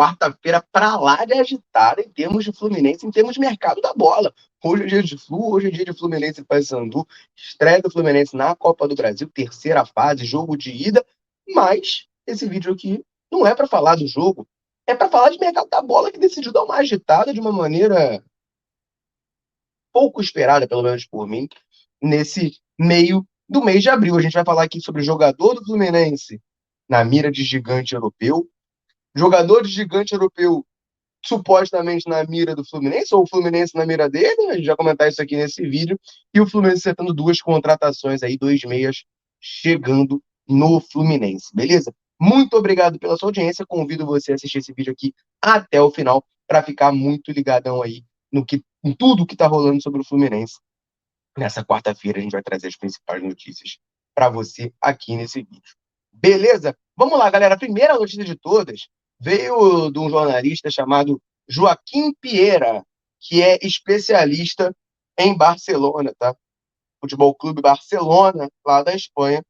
quarta-feira pra lá de agitada em termos de Fluminense, em termos de mercado da bola. Hoje é dia de Flu, hoje é dia de Fluminense e Paysandu, estreia do Fluminense na Copa do Brasil, terceira fase, jogo de ida, mas esse vídeo aqui não é para falar do jogo, é para falar de mercado da bola que decidiu dar uma agitada de uma maneira pouco esperada, pelo menos por mim, nesse meio do mês de abril. A gente vai falar aqui sobre jogador do Fluminense na mira de gigante europeu, jogador de gigante europeu supostamente na mira do Fluminense, ou o Fluminense na mira dele, a gente vai comentar isso aqui nesse vídeo, e o Fluminense acertando duas contratações aí, dois meias chegando no Fluminense, beleza? Muito obrigado pela sua audiência, convido você a assistir esse vídeo aqui até o final, para ficar muito ligadão aí em tudo que tá rolando sobre o Fluminense. Nessa quarta-feira a gente vai trazer as principais notícias para você aqui nesse vídeo. Beleza? Vamos lá, galera. A primeira notícia de todas veio de um jornalista chamado Joaquim Piera, que é especialista em Barcelona, tá? Futebol Clube Barcelona, lá da Espanha.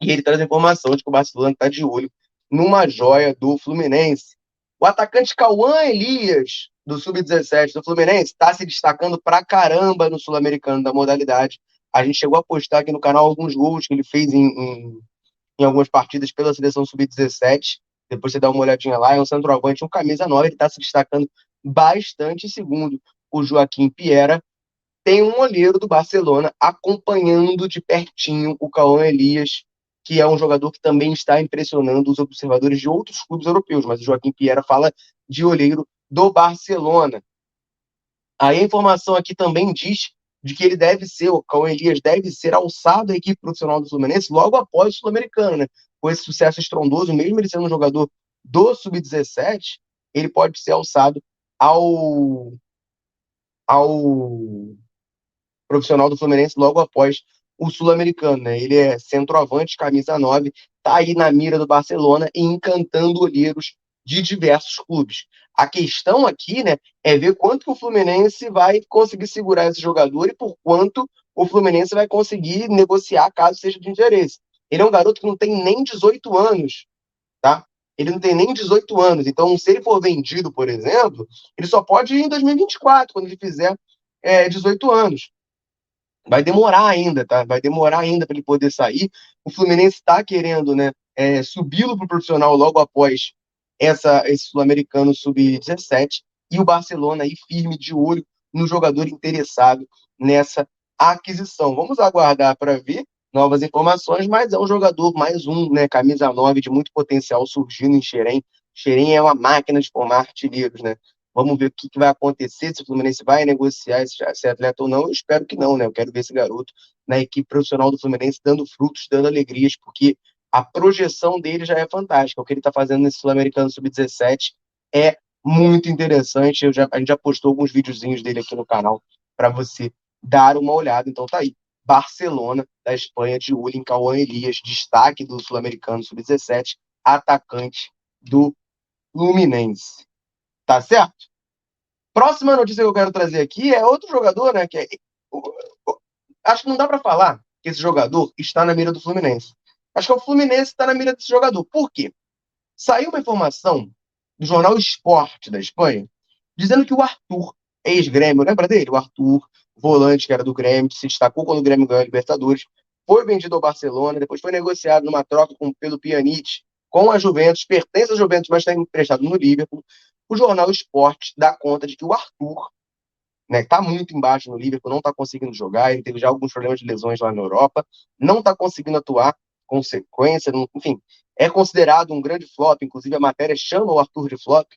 E ele traz a informação de que o Barcelona está de olho numa joia do Fluminense. O atacante Cauã Elias, do Sub-17 do Fluminense, está se destacando pra caramba no Sul-Americano da modalidade. A gente chegou a postar aqui no canal alguns gols que ele fez em algumas partidas pela seleção Sub-17. Depois você dá uma olhadinha lá, é um centroavante, um camisa 9, ele está se destacando bastante. Segundo o Joaquim Piera, tem um olheiro do Barcelona acompanhando de pertinho o Cauã Elias, que é um jogador que também está impressionando os observadores de outros clubes europeus, mas o Joaquim Piera fala de olheiro do Barcelona. Aí a informação aqui também diz de que ele deve ser, o Cauã Elias deve ser alçado à equipe profissional do Fluminense logo após o Sul-Americano, né? Com esse sucesso estrondoso, mesmo ele sendo um jogador do Sub-17, ele pode ser alçado ao profissional do Fluminense logo após o Sul-Americano, né? Ele é centroavante, camisa 9, tá aí na mira do Barcelona e encantando olheiros de diversos clubes. A questão aqui, né, é ver quanto que o Fluminense vai conseguir segurar esse jogador e por quanto o Fluminense vai conseguir negociar caso seja de interesse. Ele é um garoto que não tem nem 18 anos, tá? Ele não tem nem 18 anos, então se ele for vendido, por exemplo, ele só pode ir em 2024, quando ele fizer 18 anos. Vai demorar ainda, tá? Vai demorar ainda para ele poder sair. O Fluminense está querendo, né, subi-lo para o profissional logo após esse Sul-Americano Sub-17 e o Barcelona aí firme de olho no jogador interessado nessa aquisição. Vamos aguardar para ver novas informações, mas é um jogador mais um, né, camisa 9 de muito potencial surgindo em Xerém. Xerém é uma máquina de formar artilheiros, né? Vamos ver o que vai acontecer, se o Fluminense vai negociar esse atleta ou não. Eu espero que não, né? Eu quero ver esse garoto na equipe profissional do Fluminense dando frutos, dando alegrias, porque a projeção dele já é fantástica. O que ele está fazendo nesse Sul-Americano Sub-17 é muito interessante. A gente já postou alguns videozinhos dele aqui no canal para você dar uma olhada. Então tá aí. Barcelona, da Espanha, de olho em Cauã Elias, destaque do Sul-Americano Sub-17, atacante do Fluminense. Tá certo? Próxima notícia que eu quero trazer aqui é outro jogador, né? Acho que não dá para falar que esse jogador está na mira do Fluminense. Acho que o Fluminense está na mira desse jogador. Por quê? Saiu uma informação do jornal Esporte da Espanha dizendo que o Arthur, ex-Grêmio, lembra dele? O Arthur, volante que era do Grêmio, que se destacou quando o Grêmio ganhou a Libertadores, foi vendido ao Barcelona, depois foi negociado numa troca pelo Pjanic com a Juventus, pertence à Juventus, mas está emprestado no Liverpool. O jornal Esporte dá conta de que o Arthur, né, está muito embaixo no Liverpool, não está conseguindo jogar, ele teve já alguns problemas de lesões lá na Europa, não está conseguindo atuar, consequência, enfim, é considerado um grande flop, inclusive a matéria chama o Arthur de flop,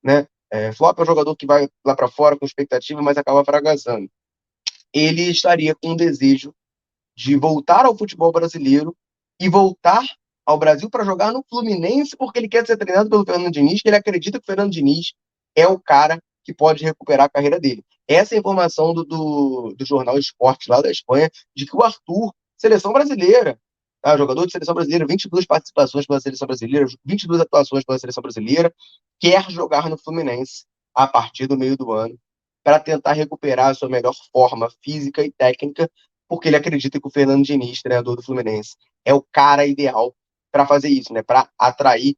né? Flop é um jogador que vai lá para fora com expectativa, mas acaba fracassando. Ele estaria com um desejo de voltar ao futebol brasileiro e voltar ao Brasil para jogar no Fluminense, porque ele quer ser treinado pelo Fernando Diniz, que ele acredita que o Fernando Diniz é o cara que pode recuperar a carreira dele. Essa é a informação do jornal Esporte lá da Espanha, de que o Arthur, seleção brasileira, tá? Jogador de seleção brasileira, 22 participações pela seleção brasileira, 22 atuações pela seleção brasileira, quer jogar no Fluminense a partir do meio do ano, para tentar recuperar a sua melhor forma física e técnica, porque ele acredita que o Fernando Diniz, treinador do Fluminense, é o cara ideal para fazer isso, né? Para atrair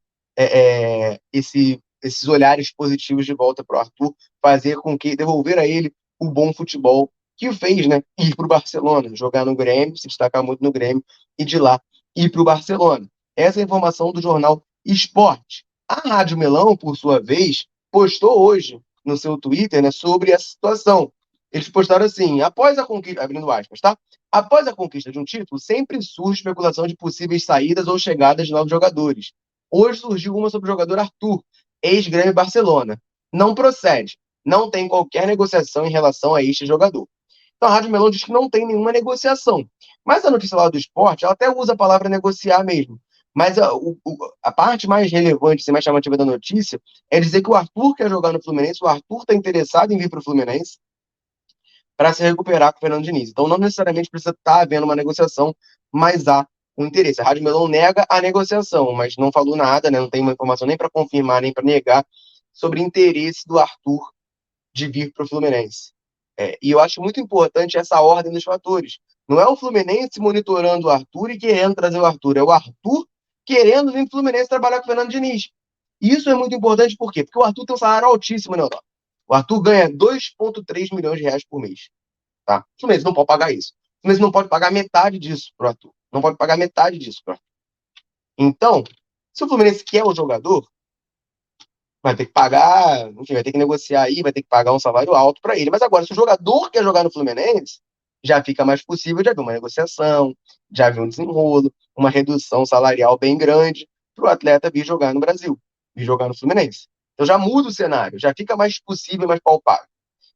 esses olhares positivos de volta para o Arthur, fazer com que devolver a ele o bom futebol que o fez, né, ir para o Barcelona, jogar no Grêmio, se destacar muito no Grêmio, e de lá ir para o Barcelona. Essa é a informação do jornal Esporte. A Rádio Melão, por sua vez, postou hoje no seu Twitter, né, sobre essa situação. Eles postaram assim: após a conquista, abrindo aspas, tá? Após a conquista de um título, sempre surge especulação de possíveis saídas ou chegadas de novos jogadores. Hoje surgiu uma sobre o jogador Arthur, ex-Grêmio Barcelona. Não procede. Não tem qualquer negociação em relação a este jogador. Então a Rádio Melão diz que não tem nenhuma negociação. Mas a notícia lá do esporte, ela até usa a palavra negociar mesmo. Mas a parte mais relevante e mais chamativa da notícia é dizer que o Arthur quer jogar no Fluminense, o Arthur está interessado em vir para o Fluminense para se recuperar com o Fernando Diniz. Então não necessariamente precisa estar havendo uma negociação, mas há um interesse. A Rádio Melão nega a negociação, mas não falou nada, né? Não tem uma informação nem para confirmar, nem para negar sobre interesse do Arthur de vir para o Fluminense. E eu acho muito importante essa ordem dos fatores. Não é o Fluminense monitorando o Arthur e querendo trazer o Arthur, é o Arthur querendo vir para o Fluminense trabalhar com o Fernando Diniz. Isso é muito importante, por quê? Porque o Arthur tem um salário altíssimo na Europa. O Arthur ganha 2,3 milhões de reais por mês. Tá? O Fluminense não pode pagar isso. O Fluminense não pode pagar metade disso pro Arthur. Não pode pagar metade disso pro Arthur. Então, se o Fluminense quer o jogador, vai ter que pagar, enfim, vai ter que negociar aí, vai ter que pagar um salário alto para ele. Mas agora, se o jogador quer jogar no Fluminense, já fica mais possível de haver uma negociação, de haver um desenrolo, uma redução salarial bem grande para o atleta vir jogar no Brasil, vir jogar no Fluminense. Então já muda o cenário, já fica mais possível, mais palpável.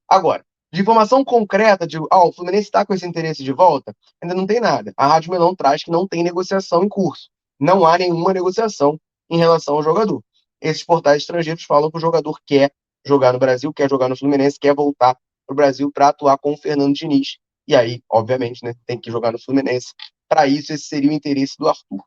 Agora, de informação concreta de o Fluminense está com esse interesse de volta, ainda não tem nada. A Rádio Melão traz que não tem negociação em curso. Não há nenhuma negociação em relação ao jogador. Esses portais estrangeiros falam que o jogador quer jogar no Brasil, quer jogar no Fluminense, quer voltar para o Brasil para atuar com o Fernando Diniz. E aí, obviamente, né, tem que jogar no Fluminense. Para isso, esse seria o interesse do Arthur.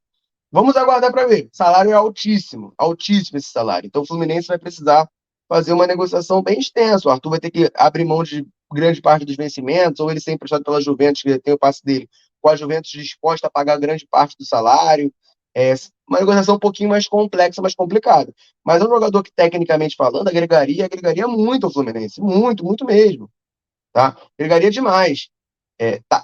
Vamos aguardar para ver. O salário é altíssimo, altíssimo esse salário. Então o Fluminense vai precisar fazer uma negociação bem extensa. O Arthur vai ter que abrir mão de grande parte dos vencimentos, ou ele ser emprestado pela Juventus, que tem o passe dele, com a Juventus disposta a pagar grande parte do salário. É uma negociação um pouquinho mais complexa, mais complicada. Mas é um jogador que, tecnicamente falando, agregaria muito ao Fluminense. Muito, muito mesmo. Tá? Agregaria demais.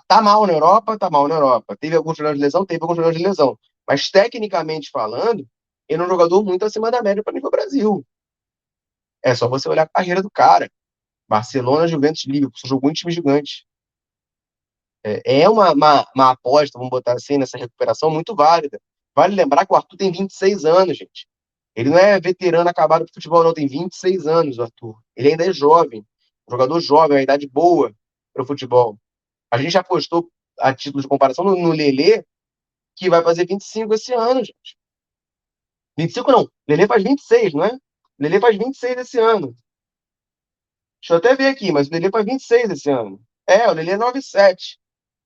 Tá mal na Europa, tá mal na Europa. Teve alguns problemas de lesão, teve alguns problemas de lesão. Mas, tecnicamente falando, ele é um jogador muito acima da média para nível Brasil. É só você olhar a carreira do cara. Barcelona, Juventus, Liverpool, só jogou em time gigante. É uma aposta, vamos botar assim, nessa recuperação muito válida. Vale lembrar que o Arthur tem 26 anos, gente. Ele não é veterano acabado de futebol, não. Tem 26 anos, o Arthur. Ele ainda é jovem. Um jogador jovem, uma idade boa para o futebol. A gente já apostou, a título de comparação, no Lelê, que vai fazer 25 esse ano, gente. 25 não. Lelê faz 26, não é? Lelê faz 26 esse ano. Deixa eu até ver aqui, mas o Lelê faz 26 esse ano. O Lelê é 97.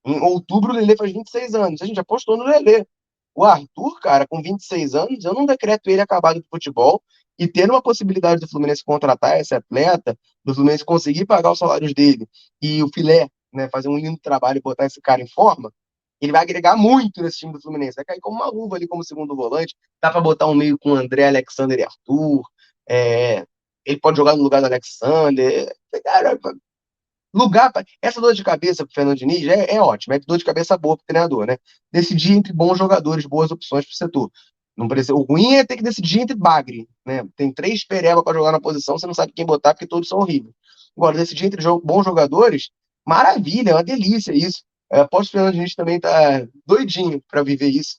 Em outubro, o Lelê faz 26 anos. A gente apostou no Lelê. O Arthur, cara, com 26 anos, eu não decreto ele acabado de futebol e tendo uma possibilidade do Fluminense contratar esse atleta, do Fluminense conseguir pagar os salários dele e o filé, né, fazer um lindo trabalho e botar esse cara em forma, ele vai agregar muito nesse time do Fluminense. Vai cair como uma luva ali como segundo volante. Dá para botar um meio com André, Alexander e Arthur. É, ele pode jogar no lugar do Alexander. Cara, essa dor de cabeça pro Fernando Diniz é ótima, é dor de cabeça boa pro treinador, né? Decidir entre bons jogadores, boas opções pro setor. Não precisa, o ruim é ter que decidir entre bagre, né? Tem 3 pereba para jogar na posição, você não sabe quem botar porque todos são horríveis. Agora, decidir entre bons jogadores, maravilha, é uma delícia isso. Aposto que o Fernando Diniz também tá doidinho para viver isso.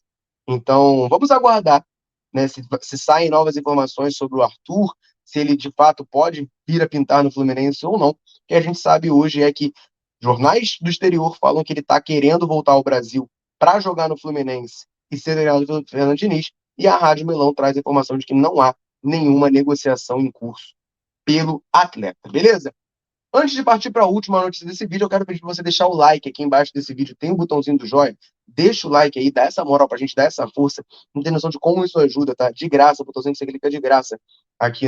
Então, vamos aguardar, né? Se saem novas informações sobre o Arthur, se ele de fato pode vir a pintar no Fluminense ou não. O que a gente sabe hoje é que jornais do exterior falam que ele está querendo voltar ao Brasil para jogar no Fluminense e ser treinado pelo Fernando Diniz, e a Rádio Melão traz a informação de que não há nenhuma negociação em curso pelo atleta, beleza? Antes de partir para a última notícia desse vídeo, eu quero pedir para você deixar o like aqui embaixo desse vídeo. Tem um botãozinho do joinha. Deixa o like aí, dá essa moral para a gente, dá essa força. Não tem noção de como isso ajuda, tá? De graça, o botãozinho que você clica de graça aqui,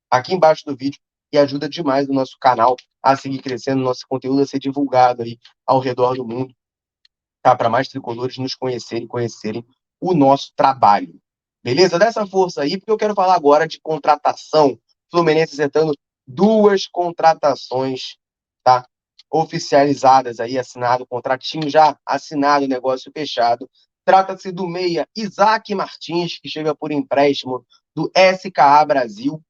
aqui embaixo do vídeo. E ajuda demais o nosso canal a seguir crescendo, nosso conteúdo a ser divulgado aí ao redor do mundo, tá? Para mais tricolores nos conhecerem e conhecerem o nosso trabalho. Beleza? Dá essa força aí, porque eu quero falar agora de contratação. Fluminense acertando duas contratações, tá? Oficializadas aí, assinado, contratinho já assinado, negócio fechado. Trata-se do meia Isaac Martins, que chega por empréstimo do SKA Brasil,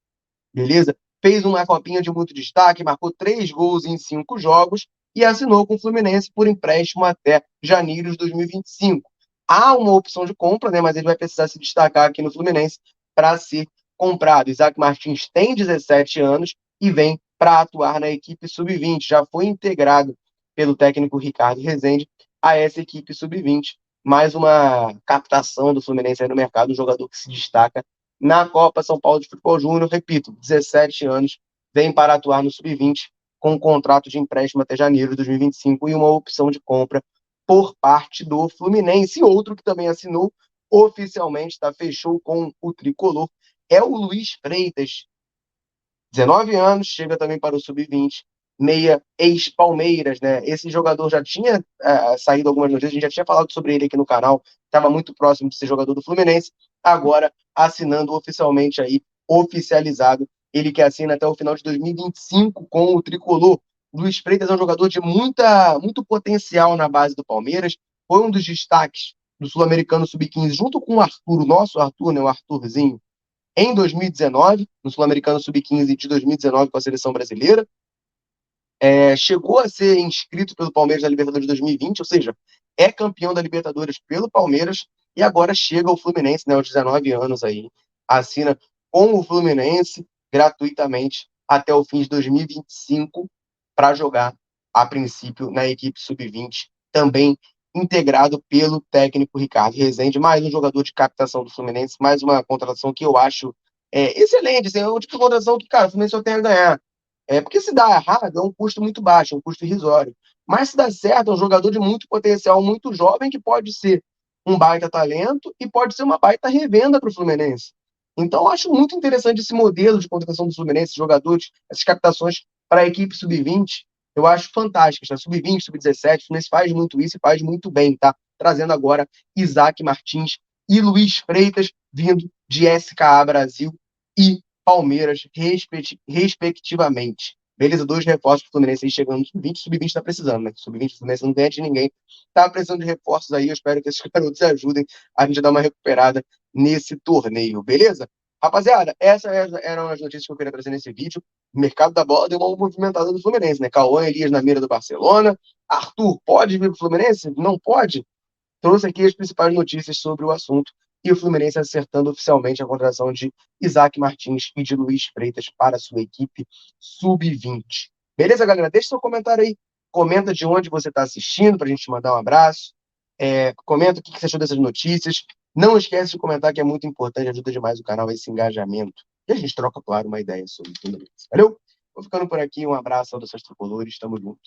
beleza? Fez uma copinha de muito destaque, marcou 3 gols em 5 jogos e assinou com o Fluminense por empréstimo até janeiro de 2025. Há uma opção de compra, né? Mas ele vai precisar se destacar aqui no Fluminense para ser comprado. Isaac Martins tem 17 anos e vem para atuar na equipe sub-20. Já foi integrado pelo técnico Ricardo Rezende a essa equipe sub-20. Mais uma captação do Fluminense aí no mercado, um jogador que se destaca na Copa São Paulo de Futebol Júnior, repito, 17 anos, vem para atuar no Sub-20 com um contrato de empréstimo até janeiro de 2025 e uma opção de compra por parte do Fluminense. E outro que também assinou oficialmente, tá, fechou com o tricolor, é o Luiz Freitas, 19 anos, chega também para o Sub-20, meia ex-Palmeiras, né? Esse jogador já tinha saído algumas notícias, a gente já tinha falado sobre ele aqui no canal, estava muito próximo de ser jogador do Fluminense, agora assinando oficialmente aí, oficializado, ele que assina até o final de 2025 com o tricolor. Luiz Freitas é um jogador de muito potencial na base do Palmeiras, foi um dos destaques do Sul-Americano Sub-15, junto com o Arthur, o nosso Arthur, né, o Arthurzinho, em 2019, no Sul-Americano Sub-15 de 2019 com a seleção brasileira. Chegou a ser inscrito pelo Palmeiras na Libertadores de 2020, ou seja, é campeão da Libertadores pelo Palmeiras e agora chega ao Fluminense, né, aos 19 anos aí, assina com o Fluminense gratuitamente até o fim de 2025 para jogar, a princípio, na equipe sub-20, também integrado pelo técnico Ricardo Rezende, mais um jogador de captação do Fluminense, mais uma contratação que eu acho excelente, assim, é um tipo de contratação que, cara, o Fluminense só tem a ganhar. Porque se dá errado, é um custo muito baixo, é um custo irrisório. Mas se dá certo, é um jogador de muito potencial, muito jovem, que pode ser um baita talento e pode ser uma baita revenda para o Fluminense. Então, eu acho muito interessante esse modelo de contratação do Fluminense, jogadores, essas captações para a equipe sub-20. Eu acho fantásticas, tá? Sub-20, sub-17, o Fluminense faz muito isso e faz muito bem, tá? Trazendo agora Isaac Martins e Luiz Freitas, vindo de SKA Brasil e Palmeiras, respectivamente. Beleza, 2 reforços do Fluminense aí chegando no sub-20. Sub-20 tá precisando, né? Sub-20 do Fluminense não ganha de ninguém. Tá precisando de reforços aí. Eu espero que esses garotos ajudem a gente a dar uma recuperada nesse torneio, beleza? Rapaziada, essas eram as notícias que eu queria trazer nesse vídeo. O mercado da bola deu uma movimentada do Fluminense, né? Cauã Elias na mira do Barcelona. Arthur, pode vir pro Fluminense? Não pode? Trouxe aqui as principais notícias sobre o assunto e o Fluminense acertando oficialmente a contratação de Isaac Martins e de Luiz Freitas para a sua equipe sub-20. Beleza, galera? Deixa seu comentário aí. Comenta de onde você está assistindo para a gente te mandar um abraço. Comenta o que você achou dessas notícias. Não esquece de comentar, que é muito importante, ajuda demais o canal esse engajamento. E a gente troca, claro, uma ideia sobre tudo isso. Valeu? Vou ficando por aqui. Um abraço aos seus tricolores. Tamo junto.